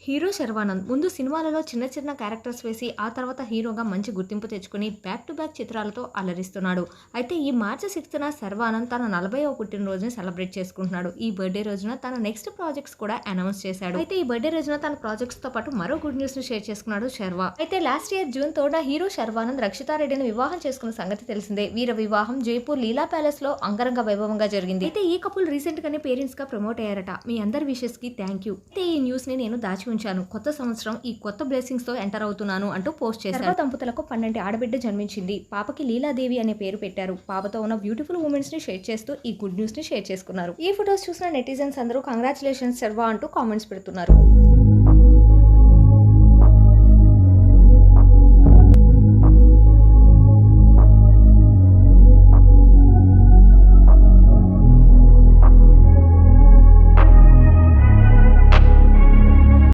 Hero Sharwanand ముందు సినిమాలలో చిన్న చిన్న క్యారెక్టర్స్ వేసి ఆ తర్వాత హీరోగా మంచి గుర్తింపు తెచ్చుకుని బ్యాక్ టు బ్యాక్ చిత్రాలతో అలరిస్తున్నాడు. అయితే ఈ మార్చి 6న శర్వానంద్ తన 40వ పుట్టినరోజుని సెలబ్రేట్ చేసుకుంటున్నాడు. ఈ బర్త్డే రోజున తన నెక్స్ట్ ప్రాజెక్ట్స్ కూడా అనౌన్స్ చేశాడు. అయితే ఈ బర్త్డే రోజున తన ప్రాజెక్ట్స్ తో పాటు మరో గుడ్ న్యూస్ ని షేర్ చేసుకున్నాడు శర్వా. అయితే లాస్ట్ ఇయర్ జూన్ 3న హీరో శర్వానంద్ రక్షితారెడ్డిని వివాహం చేసుకున్న సంగతి తెలిసిందే. వీర వివాహం జైపూర్ లీలా ప్యాలెస్ లో అంగరంగ వైభవంగా జరిగింది. అయితే ఈ కపుల్ రీసెంట్ గానే పేరెంట్స్ గా ప్రమోట్ అయ్యారట. మీ అందరి విషెస్ కి థ్యాంక్ యూ. అయితే ఈ న్యూస్ ని నేను దాచి ఉంచాను. కొత్త సంవత్సరం ఈ కొత్త బ్లెస్సింగ్స్ తో ఎంటర్ అవుతున్నాను అంటూ పోస్ట్ చేశారు. దంపతులకు 12 ఆడబిడ్డ జన్మించింది. పాపకి లీలాదేవి అనే పేరు పెట్టారు. పాపతో ఉన్న బ్యూటిఫుల్ మూమెంట్స్ ని షేర్ చేస్తూ ఈ గుడ్ న్యూస్ ని షేర్ చేసుకున్నారు. ఈ ఫొటోస్ చూసిన నెటిజన్స్ అందరూ కంగ్రాచులేషన్స్ శర్వా అంటూ కామెంట్స్ పెడుతున్నారు.